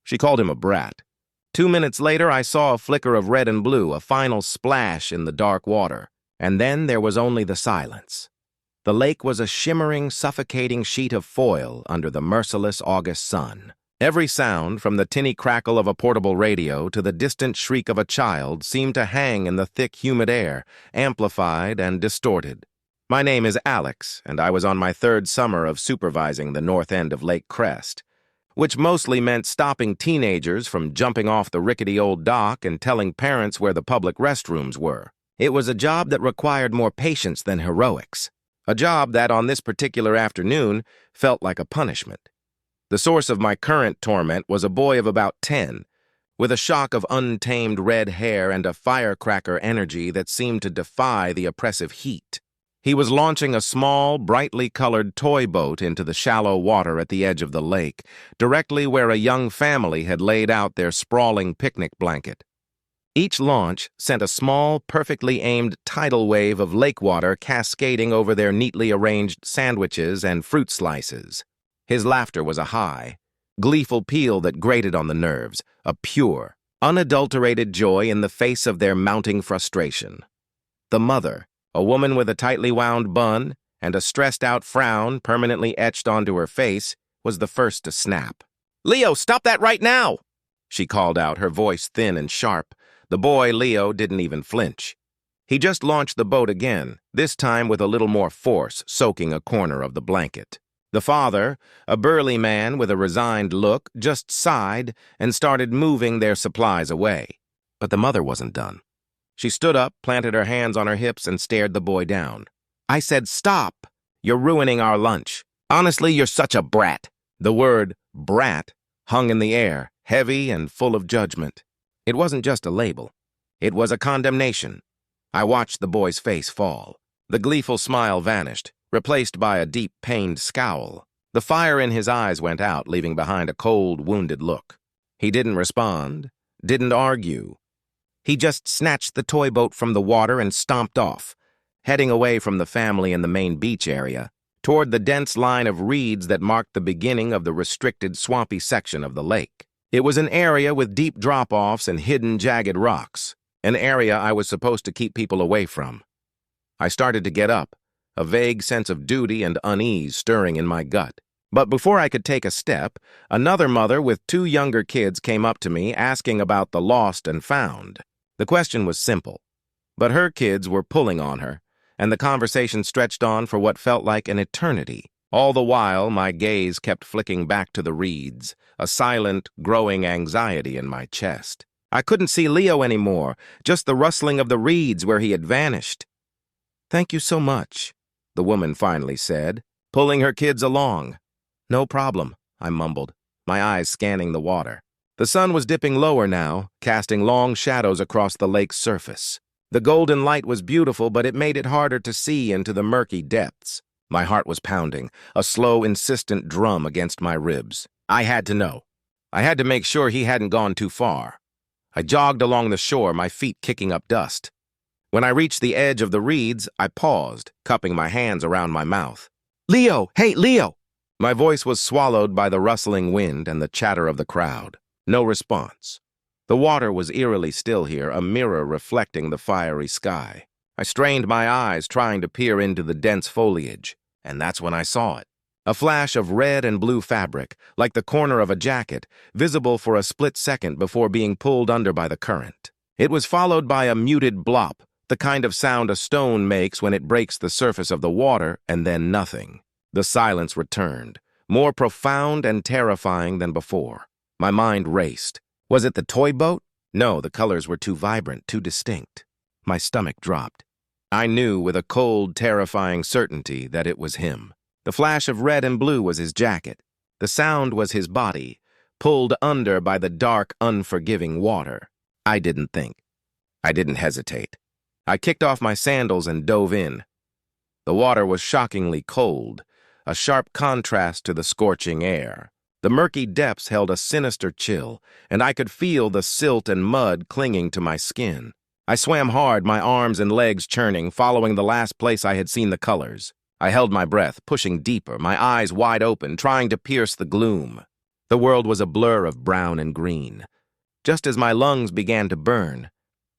She called him a brat. 2 minutes later, I saw a flicker of red and blue, a final splash in the dark water, and then there was only the silence. The lake was a shimmering, suffocating sheet of foil under the merciless August sun. Every sound, from the tinny crackle of a portable radio to the distant shriek of a child, seemed to hang in the thick, humid air, amplified and distorted. My name is Alex, and I was on my third summer of supervising the north end of Lake Crest, which mostly meant stopping teenagers from jumping off the rickety old dock and telling parents where the public restrooms were. It was a job that required more patience than heroics. A job that, on this particular afternoon, felt like a punishment. The source of my current torment was a boy of about 10, with a shock of untamed red hair and a firecracker energy that seemed to defy the oppressive heat. He was launching a small, brightly colored toy boat into the shallow water at the edge of the lake, directly where a young family had laid out their sprawling picnic blanket. Each launch sent a small, perfectly aimed tidal wave of lake water cascading over their neatly arranged sandwiches and fruit slices. His laughter was a high, gleeful peal that grated on the nerves, a pure, unadulterated joy in the face of their mounting frustration. The mother, a woman with a tightly wound bun and a stressed-out frown permanently etched onto her face, was the first to snap. "Leo, stop that right now!" she called out, her voice thin and sharp. The boy, Leo, didn't even flinch. He just launched the boat again, this time with a little more force, soaking a corner of the blanket. The father, a burly man with a resigned look, just sighed and started moving their supplies away. But the mother wasn't done. She stood up, planted her hands on her hips, and stared the boy down. "I said, stop! You're ruining our lunch. Honestly, you're such a brat." The word brat hung in the air, heavy and full of judgment. It wasn't just a label. It was a condemnation. I watched the boy's face fall. The gleeful smile vanished, replaced by a deep, pained scowl. The fire in his eyes went out, leaving behind a cold, wounded look. He didn't respond, didn't argue. He just snatched the toy boat from the water and stomped off, heading away from the family in the main beach area, toward the dense line of reeds that marked the beginning of the restricted, swampy section of the lake. It was an area with deep drop-offs and hidden, jagged rocks, an area I was supposed to keep people away from. I started to get up, a vague sense of duty and unease stirring in my gut. But before I could take a step, another mother with 2 younger kids came up to me asking about the lost and found. The question was simple, but her kids were pulling on her, and the conversation stretched on for what felt like an eternity. All the while, my gaze kept flicking back to the reeds, a silent, growing anxiety in my chest. I couldn't see Leo anymore, just the rustling of the reeds where he had vanished. "Thank you so much," the woman finally said, pulling her kids along. "No problem," I mumbled, my eyes scanning the water. The sun was dipping lower now, casting long shadows across the lake's surface. The golden light was beautiful, but it made it harder to see into the murky depths. My heart was pounding, a slow, insistent drum against my ribs. I had to know. I had to make sure he hadn't gone too far. I jogged along the shore, my feet kicking up dust. When I reached the edge of the reeds, I paused, cupping my hands around my mouth. "Leo! Hey, Leo!" My voice was swallowed by the rustling wind and the chatter of the crowd. No response. The water was eerily still here, a mirror reflecting the fiery sky. I strained my eyes, trying to peer into the dense foliage, and that's when I saw it. A flash of red and blue fabric, like the corner of a jacket, visible for a split second before being pulled under by the current. It was followed by a muted blop, the kind of sound a stone makes when it breaks the surface of the water, and then nothing. The silence returned, more profound and terrifying than before. My mind raced. Was it the toy boat? No, the colors were too vibrant, too distinct. My stomach dropped. I knew with a cold, terrifying certainty that it was him. The flash of red and blue was his jacket. The sound was his body, pulled under by the dark, unforgiving water. I didn't think. I didn't hesitate. I kicked off my sandals and dove in. The water was shockingly cold, a sharp contrast to the scorching air. The murky depths held a sinister chill, and I could feel the silt and mud clinging to my skin. I swam hard, my arms and legs churning, following the last place I had seen the colors. I held my breath, pushing deeper, my eyes wide open, trying to pierce the gloom. The world was a blur of brown and green. Just as my lungs began to burn,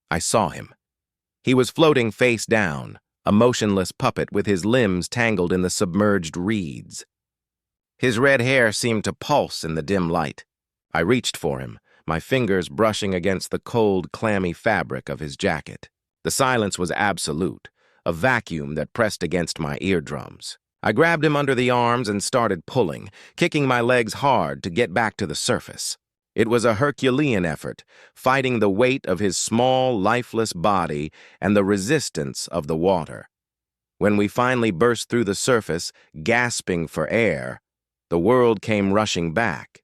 I saw him. He was floating face down, a motionless puppet with his limbs tangled in the submerged reeds. His red hair seemed to pulse in the dim light. I reached for him, my fingers brushing against the cold, clammy fabric of his jacket. The silence was absolute, a vacuum that pressed against my eardrums. I grabbed him under the arms and started pulling, kicking my legs hard to get back to the surface. It was a Herculean effort, fighting the weight of his small, lifeless body and the resistance of the water. When we finally burst through the surface, gasping for air, the world came rushing back.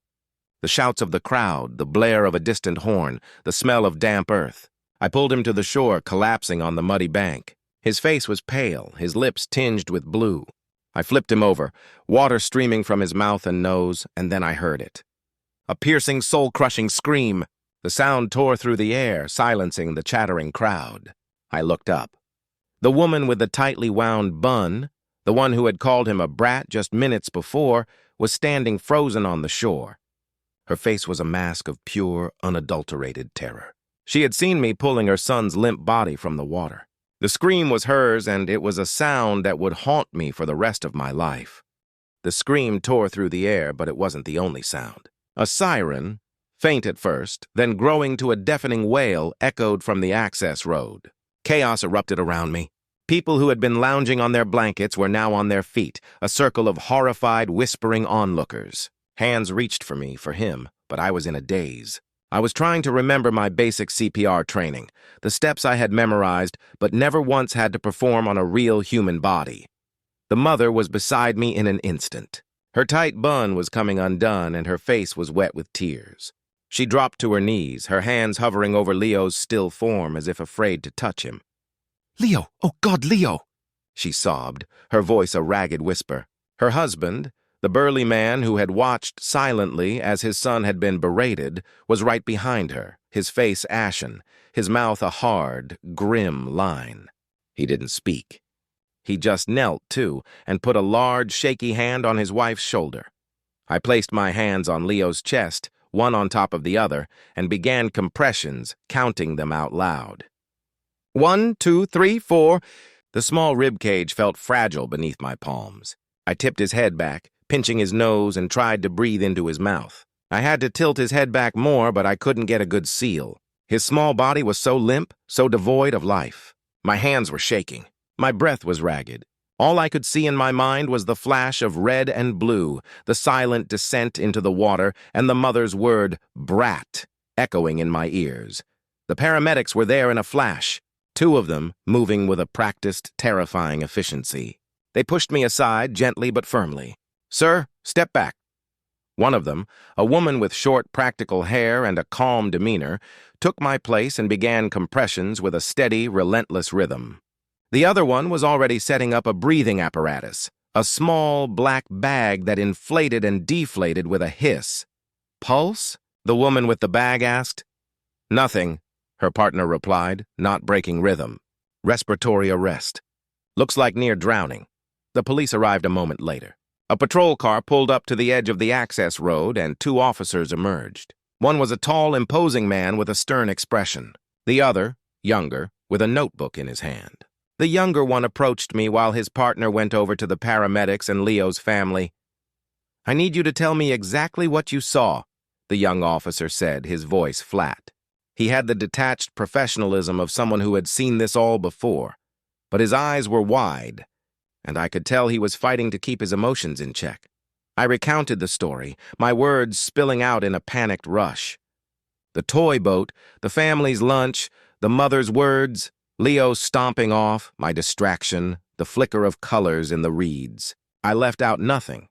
The shouts of the crowd, the blare of a distant horn, the smell of damp earth. I pulled him to the shore, collapsing on the muddy bank. His face was pale, his lips tinged with blue. I flipped him over, water streaming from his mouth and nose, and then I heard it. A piercing, soul-crushing scream. The sound tore through the air, silencing the chattering crowd. I looked up. The woman with the tightly wound bun, the one who had called him a brat just minutes before, was standing frozen on the shore. Her face was a mask of pure, unadulterated terror. She had seen me pulling her son's limp body from the water. The scream was hers, and it was a sound that would haunt me for the rest of my life. The scream tore through the air, but it wasn't the only sound. A siren, faint at first, then growing to a deafening wail, echoed from the access road. Chaos erupted around me. People who had been lounging on their blankets were now on their feet, a circle of horrified, whispering onlookers. Hands reached for me, for him, but I was in a daze. I was trying to remember my basic CPR training, the steps I had memorized, but never once had to perform on a real human body. The mother was beside me in an instant. Her tight bun was coming undone, and her face was wet with tears. She dropped to her knees, her hands hovering over Leo's still form as if afraid to touch him. "Leo! Oh God, Leo!" she sobbed, her voice a ragged whisper. Her husband, the burly man who had watched silently as his son had been berated, was right behind her, his face ashen, his mouth a hard, grim line. He didn't speak. He just knelt, too, and put a large, shaky hand on his wife's shoulder. I placed my hands on Leo's chest, one on top of the other, and began compressions, counting them out loud. 1, 2, 3, 4. The small rib cage felt fragile beneath my palms. I tipped his head back, pinching his nose, and tried to breathe into his mouth. I had to tilt his head back more, but I couldn't get a good seal. His small body was so limp, so devoid of life. My hands were shaking. My breath was ragged. All I could see in my mind was the flash of red and blue, the silent descent into the water, and the mother's word, brat, echoing in my ears. The paramedics were there in a flash, 2 of them moving with a practiced, terrifying efficiency. They pushed me aside, gently but firmly. "Sir, step back." One of them, a woman with short, practical hair and a calm demeanor, took my place and began compressions with a steady, relentless rhythm. The other one was already setting up a breathing apparatus, a small, black bag that inflated and deflated with a hiss. "Pulse?" the woman with the bag asked. "Nothing," her partner replied, not breaking rhythm. "Respiratory arrest. Looks like near drowning." The police arrived a moment later. A patrol car pulled up to the edge of the access road, and 2 officers emerged. One was a tall, imposing man with a stern expression. The other, younger, with a notebook in his hand. The younger one approached me while his partner went over to the paramedics and Leo's family. "I need you to tell me exactly what you saw," the young officer said, his voice flat. He had the detached professionalism of someone who had seen this all before, but his eyes were wide, and I could tell he was fighting to keep his emotions in check. I recounted the story, my words spilling out in a panicked rush. The toy boat, the family's lunch, the mother's words, Leo stomping off, my distraction, the flicker of colors in the reeds. I left out nothing,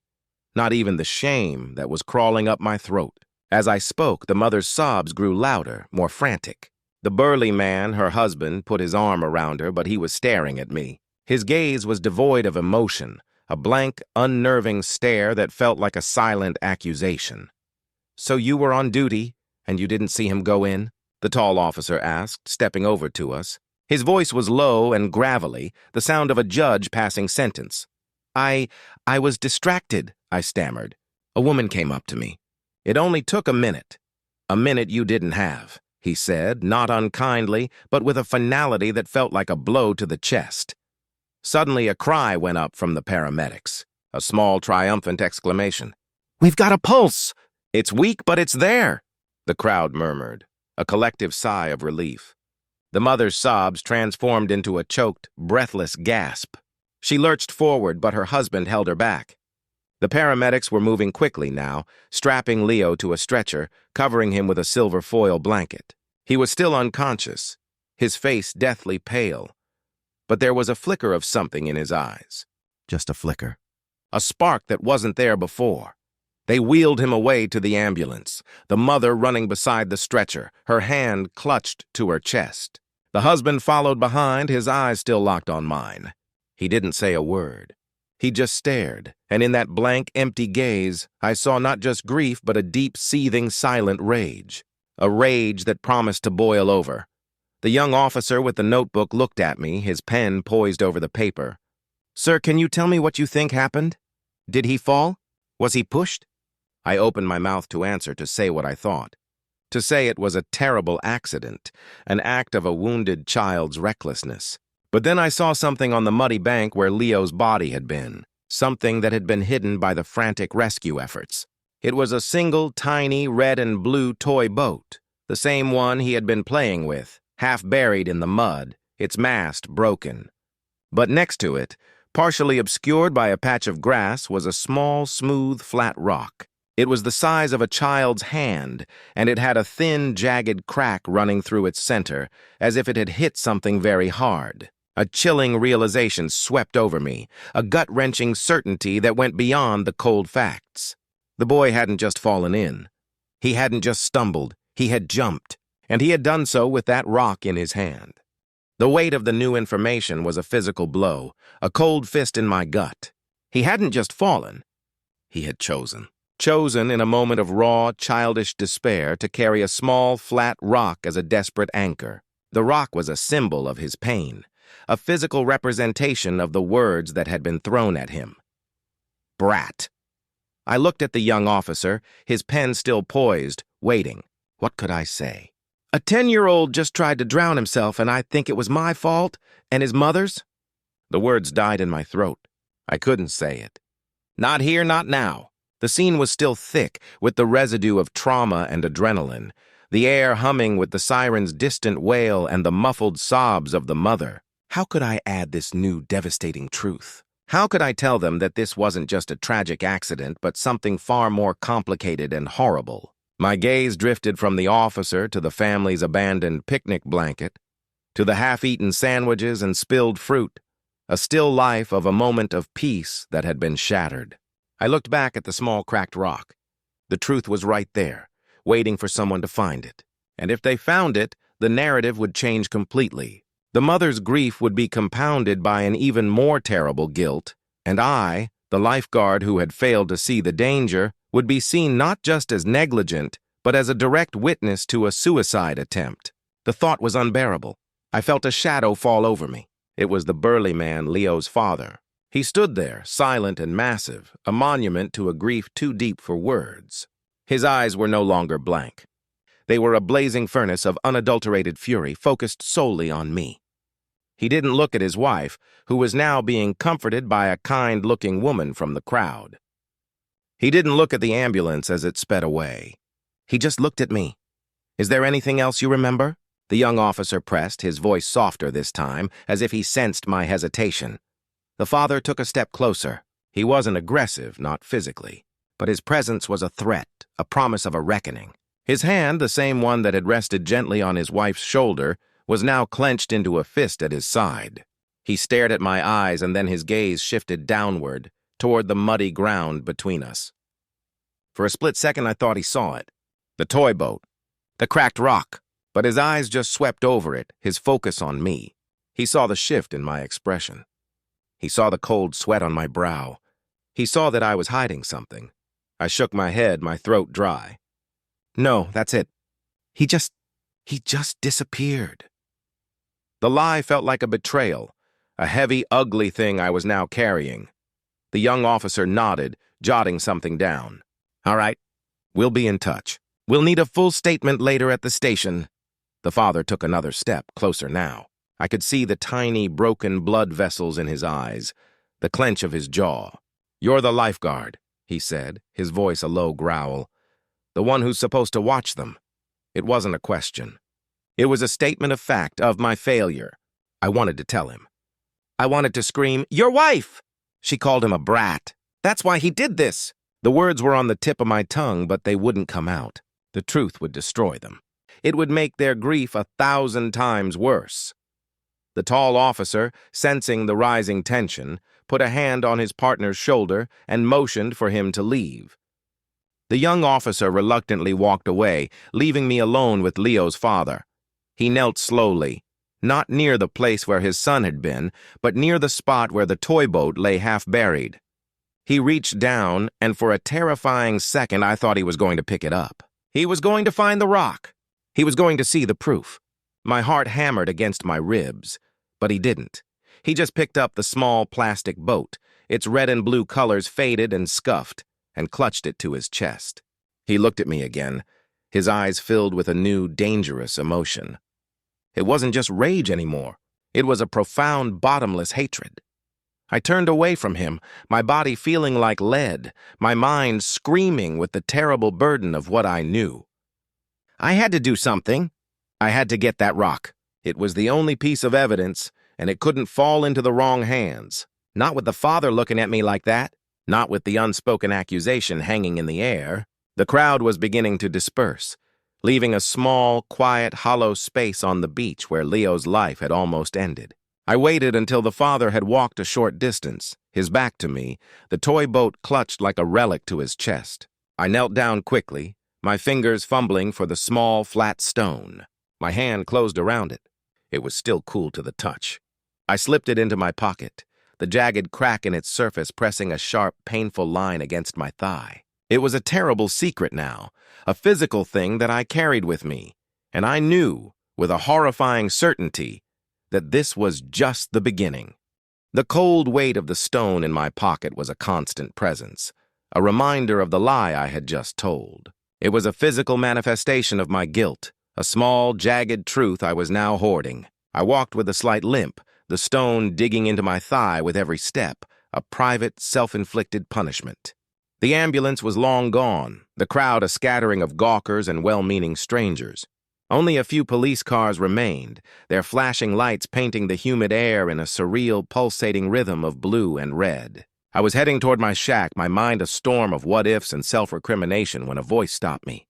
not even the shame that was crawling up my throat. As I spoke, the mother's sobs grew louder, more frantic. The burly man, her husband, put his arm around her, but he was staring at me. His gaze was devoid of emotion, a blank, unnerving stare that felt like a silent accusation. "So you were on duty, and you didn't see him go in?" the tall officer asked, stepping over to us. His voice was low and gravelly, the sound of a judge passing sentence. I was distracted," I stammered. A woman came up to me. It only took a minute. A minute you didn't have, he said, not unkindly, but with a finality that felt like a blow to the chest. Suddenly a cry went up from the paramedics, a small triumphant exclamation. "We've got a pulse! It's weak, but it's there!" The crowd murmured, a collective sigh of relief. The mother's sobs transformed into a choked, breathless gasp. She lurched forward, but her husband held her back. The paramedics were moving quickly now, strapping Leo to a stretcher, covering him with a silver foil blanket. He was still unconscious, his face deathly pale, but there was a flicker of something in his eyes. Just a flicker. A spark that wasn't there before. They wheeled him away to the ambulance, the mother running beside the stretcher, her hand clutched to her chest. The husband followed behind, his eyes still locked on mine. He didn't say a word. He just stared, and in that blank, empty gaze, I saw not just grief but a deep, seething, silent rage. A rage that promised to boil over. The young officer with the notebook looked at me, his pen poised over the paper. "Sir, can you tell me what you think happened? Did he fall? Was he pushed?" I opened my mouth to answer, to say what I thought. To say it was a terrible accident, an act of a wounded child's recklessness. But then I saw something on the muddy bank where Leo's body had been, something that had been hidden by the frantic rescue efforts. It was a single, tiny, red and blue toy boat, the same one he had been playing with, half buried in the mud, its mast broken. But next to it, partially obscured by a patch of grass, was a small, smooth, flat rock. It was the size of a child's hand, and it had a thin, jagged crack running through its center, as if it had hit something very hard. A chilling realization swept over me, a gut-wrenching certainty that went beyond the cold facts. The boy hadn't just fallen in. He hadn't just stumbled. He had jumped, and he had done so with that rock in his hand. The weight of the new information was a physical blow, a cold fist in my gut. He hadn't just fallen. He had chosen. Chosen in a moment of raw, childish despair to carry a small, flat rock as a desperate anchor. The rock was a symbol of his pain, a physical representation of the words that had been thrown at him. Brat. I looked at the young officer, his pen still poised, waiting. What could I say? "A 10-year-old just tried to drown himself, and I think it was my fault, and his mother's?" The words died in my throat. I couldn't say it. Not here, not now. The scene was still thick, with the residue of trauma and adrenaline, the air humming with the siren's distant wail and the muffled sobs of the mother. How could I add this new, devastating truth? How could I tell them that this wasn't just a tragic accident, but something far more complicated and horrible? My gaze drifted from the officer to the family's abandoned picnic blanket, to the half-eaten sandwiches and spilled fruit, a still life of a moment of peace that had been shattered. I looked back at the small cracked rock. The truth was right there, waiting for someone to find it. And if they found it, the narrative would change completely. The mother's grief would be compounded by an even more terrible guilt, and I, the lifeguard who had failed to see the danger, would be seen not just as negligent, but as a direct witness to a suicide attempt. The thought was unbearable. I felt a shadow fall over me. It was the burly man, Leo's father. He stood there, silent and massive, a monument to a grief too deep for words. His eyes were no longer blank. They were a blazing furnace of unadulterated fury focused solely on me. He didn't look at his wife, who was now being comforted by a kind-looking woman from the crowd. He didn't look at the ambulance as it sped away. He just looked at me. "Is there anything else you remember?" The young officer pressed, his voice softer this time, as if he sensed my hesitation. The father took a step closer. He wasn't aggressive, not physically, but his presence was a threat, a promise of a reckoning. His hand, the same one that had rested gently on his wife's shoulder, was now clenched into a fist at his side. He stared at my eyes, and then his gaze shifted downward, toward the muddy ground between us. For a split second, I thought he saw it. The toy boat. The cracked rock. But his eyes just swept over it, his focus on me. He saw the shift in my expression. He saw the cold sweat on my brow. He saw that I was hiding something. I shook my head, my throat dry. "No, that's it. He just disappeared." The lie felt like a betrayal, a heavy, ugly thing I was now carrying. The young officer nodded, jotting something down. "All right, We'll be in touch. We'll need a full statement later at the station. The father took another step, closer now. I could see the tiny, broken blood vessels in his eyes, the clench of his jaw. You're the lifeguard, he said, his voice a low growl. The one who's supposed to watch them. It wasn't a question. It was a statement of fact, of my failure. I wanted to tell him. I wanted to scream, "Your wife!" She called him a brat. That's why he did this. The words were on the tip of my tongue, but they wouldn't come out. The truth would destroy them. It would make their grief 1,000 times worse. The tall officer, sensing the rising tension, put a hand on his partner's shoulder and motioned for him to leave. The young officer reluctantly walked away, leaving me alone with Leo's father. He knelt slowly, not near the place where his son had been, but near the spot where the toy boat lay half buried. He reached down, and for a terrifying second I thought he was going to pick it up. He was going to find the rock. He was going to see the proof. My heart hammered against my ribs, but he didn't. He just picked up the small plastic boat, its red and blue colors faded and scuffed, and clutched it to his chest. He looked at me again, his eyes filled with a new, dangerous emotion. It wasn't just rage anymore. It was a profound, bottomless hatred. I turned away from him, my body feeling like lead, my mind screaming with the terrible burden of what I knew. I had to do something. I had to get that rock. It was the only piece of evidence, and it couldn't fall into the wrong hands. Not with the father looking at me like that. Not with the unspoken accusation hanging in the air. The crowd was beginning to disperse, leaving a small, quiet, hollow space on the beach where Leo's life had almost ended. I waited until the father had walked a short distance, his back to me, the toy boat clutched like a relic to his chest. I knelt down quickly, my fingers fumbling for the small, flat stone. My hand closed around it. It was still cool to the touch. I slipped it into my pocket, the jagged crack in its surface pressing a sharp, painful line against my thigh. It was a terrible secret now, a physical thing that I carried with me, and I knew, with a horrifying certainty, that this was just the beginning. The cold weight of the stone in my pocket was a constant presence, a reminder of the lie I had just told. It was a physical manifestation of my guilt, a small, jagged truth I was now hoarding. I walked with a slight limp, the stone digging into my thigh with every step, a private, self-inflicted punishment. The ambulance was long gone, the crowd a scattering of gawkers and well-meaning strangers. Only a few police cars remained, their flashing lights painting the humid air in a surreal, pulsating rhythm of blue and red. I was heading toward my shack, my mind a storm of what-ifs and self-recrimination when a voice stopped me.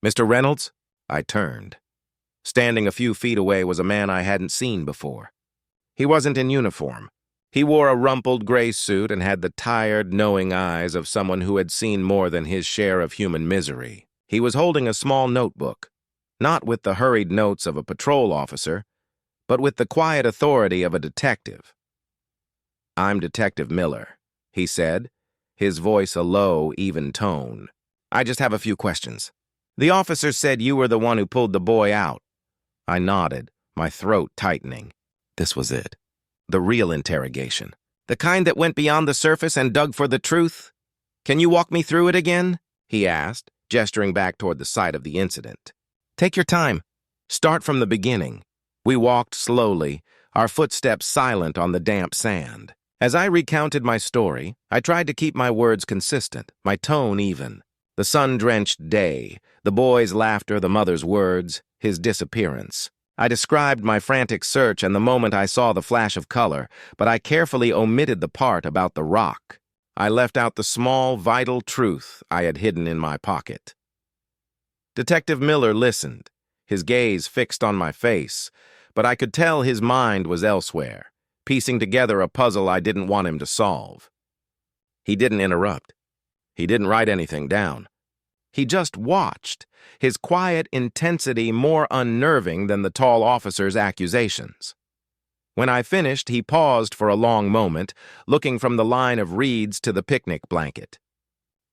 "Mr. Reynolds?" I turned. Standing a few feet away was a man I hadn't seen before. He wasn't in uniform. He wore a rumpled gray suit and had the tired, knowing eyes of someone who had seen more than his share of human misery. He was holding a small notebook, not with the hurried notes of a patrol officer, but with the quiet authority of a detective. "I'm Detective Miller," he said, his voice a low, even tone. "I just have a few questions. The officer said you were the one who pulled the boy out." I nodded, my throat tightening. This was it. The real interrogation. "The kind that went beyond the surface and dug for the truth? Can you walk me through it again?" he asked, gesturing back toward the site of the incident. "Take your time. Start from the beginning." We walked slowly, our footsteps silent on the damp sand. As I recounted my story, I tried to keep my words consistent, my tone even. The sun-drenched day, the boy's laughter, the mother's words, his disappearance. I described my frantic search and the moment I saw the flash of color, but I carefully omitted the part about the rock. I left out the small, vital truth I had hidden in my pocket. Detective Miller listened, his gaze fixed on my face, but I could tell his mind was elsewhere, piecing together a puzzle I didn't want him to solve. He didn't interrupt. He didn't write anything down. He just watched, his quiet intensity more unnerving than the tall officer's accusations. When I finished, he paused for a long moment, looking from the line of reeds to the picnic blanket.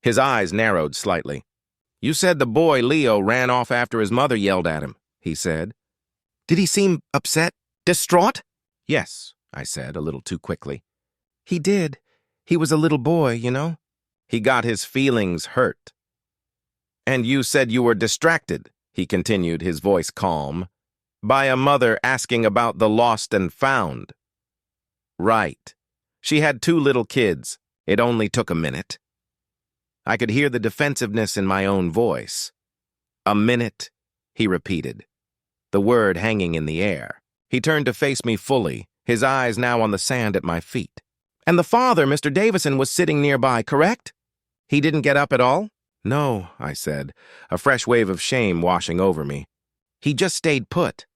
His eyes narrowed slightly. "You said the boy, Leo, ran off after his mother yelled at him," he said. "Did he seem upset? Distraught?" "Yes," I said, a little too quickly. "He did. He was a little boy, you know. He got his feelings hurt." And you said you were distracted, he continued, his voice calm, by a mother asking about the lost and found. Right. She had 2 little kids. It only took a minute. I could hear the defensiveness in my own voice. A minute, he repeated, the word hanging in the air. He turned to face me fully, his eyes now on the sand at my feet. And the father, Mr. Davison, was sitting nearby, correct? He didn't get up at all? No, I said, a fresh wave of shame washing over me. He just stayed put.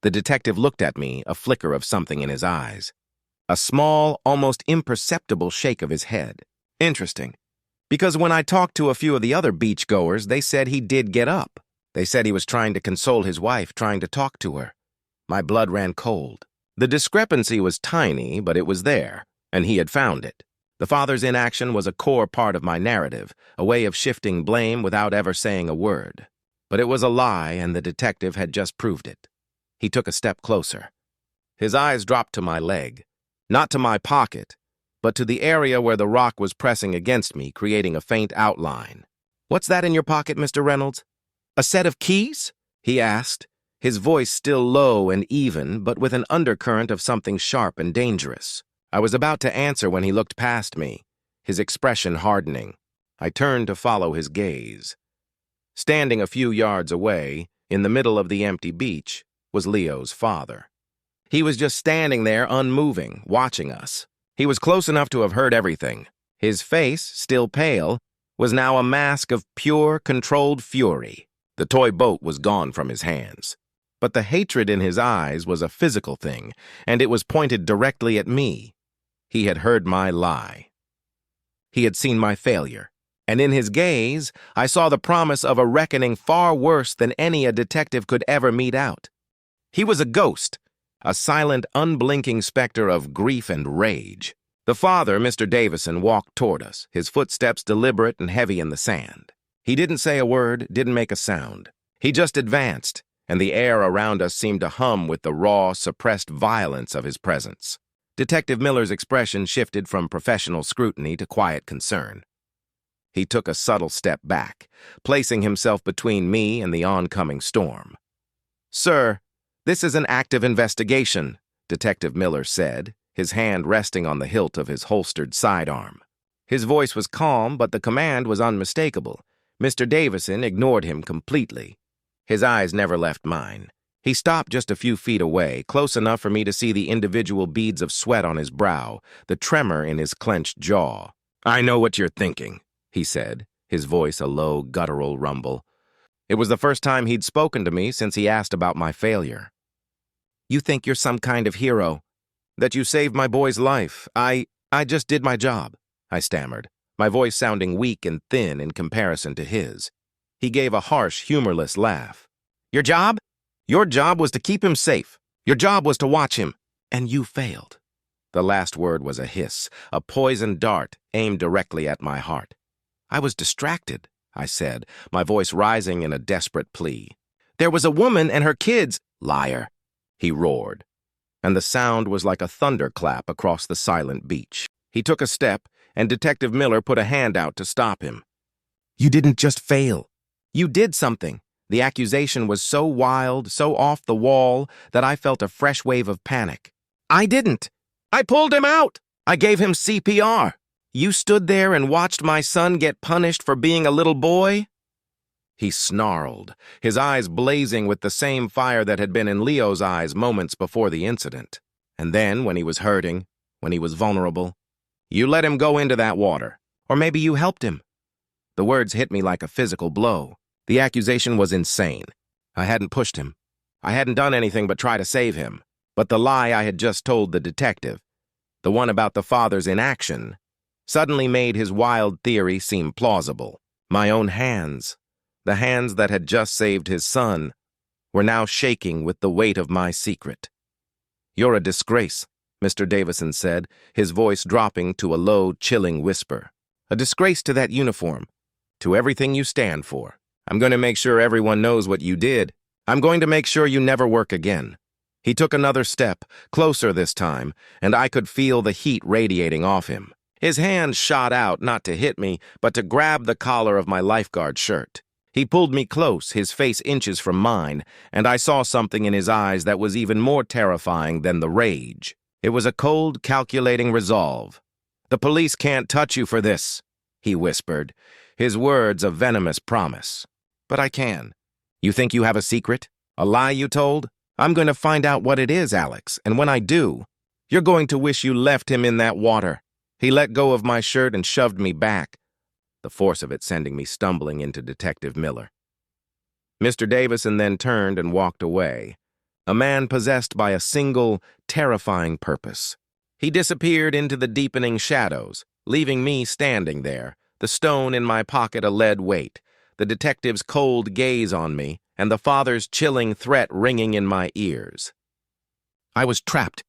The detective looked at me, a flicker of something in his eyes. A small, almost imperceptible shake of his head. Interesting. Because when I talked to a few of the other beachgoers, they said he did get up. They said he was trying to console his wife, trying to talk to her. My blood ran cold. The discrepancy was tiny, but it was there, and he had found it. The father's inaction was a core part of my narrative, a way of shifting blame without ever saying a word. But it was a lie, and the detective had just proved it. He took a step closer. His eyes dropped to my leg, not to my pocket, but to the area where the rock was pressing against me, creating a faint outline. What's that in your pocket, Mr. Reynolds? A set of keys? He asked, his voice still low and even, but with an undercurrent of something sharp and dangerous. I was about to answer when he looked past me, his expression hardening. I turned to follow his gaze. Standing a few yards away, in the middle of the empty beach, was Leo's father. He was just standing there, unmoving, watching us. He was close enough to have heard everything. His face, still pale, was now a mask of pure, controlled fury. The toy boat was gone from his hands. But the hatred in his eyes was a physical thing, and it was pointed directly at me. He had heard my lie. He had seen my failure, and in his gaze, I saw the promise of a reckoning far worse than any a detective could ever mete out. He was a ghost, a silent, unblinking specter of grief and rage. The father, Mr. Davison, walked toward us, his footsteps deliberate and heavy in the sand. He didn't say a word, didn't make a sound. He just advanced, and the air around us seemed to hum with the raw, suppressed violence of his presence. Detective Miller's expression shifted from professional scrutiny to quiet concern. He took a subtle step back, placing himself between me and the oncoming storm. "Sir, this is an active investigation," Detective Miller said, his hand resting on the hilt of his holstered sidearm. His voice was calm, but the command was unmistakable. Mr. Davison ignored him completely. His eyes never left mine. He stopped just a few feet away, close enough for me to see the individual beads of sweat on his brow, the tremor in his clenched jaw. "I know what you're thinking," he said, his voice a low, guttural rumble. It was the first time he'd spoken to me since he asked about my failure. "You think you're some kind of hero, that you saved my boy's life. I just did my job," I stammered, my voice sounding weak and thin in comparison to his. He gave a harsh, humorless laugh. "Your job? Your job was to keep him safe. Your job was to watch him, and you failed." The last word was a hiss, a poisoned dart aimed directly at my heart. "I was distracted," I said, my voice rising in a desperate plea. "There was a woman and her kids." "Liar," he roared, and the sound was like a thunderclap across the silent beach. He took a step, and Detective Miller put a hand out to stop him. "You didn't just fail. You did something." The accusation was so wild, so off the wall, that I felt a fresh wave of panic. "I didn't. I pulled him out. I gave him CPR. You stood there and watched my son get punished for being a little boy?" He snarled, his eyes blazing with the same fire that had been in Leo's eyes moments before the incident. And then, when he was hurting, when he was vulnerable, "You let him go into that water. Or maybe you helped him." The words hit me like a physical blow. The accusation was insane. I hadn't pushed him. I hadn't done anything but try to save him. But the lie I had just told the detective, the one about the father's inaction, suddenly made his wild theory seem plausible. My own hands, the hands that had just saved his son, were now shaking with the weight of my secret. "You're a disgrace," Mr. Davison said, his voice dropping to a low, chilling whisper. "A disgrace to that uniform, to everything you stand for. I'm going to make sure everyone knows what you did. I'm going to make sure you never work again." He took another step, closer this time, and I could feel the heat radiating off him. His hand shot out, not to hit me, but to grab the collar of my lifeguard shirt. He pulled me close, his face inches from mine, and I saw something in his eyes that was even more terrifying than the rage. It was a cold, calculating resolve. "The police can't touch you for this," he whispered, his words a venomous promise. "But I can. You think you have a secret? A lie you told? I'm going to find out what it is, Alex, and when I do, you're going to wish you left him in that water." He let go of my shirt and shoved me back, the force of it sending me stumbling into Detective Miller. Mr. Davison then turned and walked away, a man possessed by a single, terrifying purpose. He disappeared into the deepening shadows, leaving me standing there, the stone in my pocket a lead weight, the detective's cold gaze on me, and the father's chilling threat ringing in my ears. I was trapped,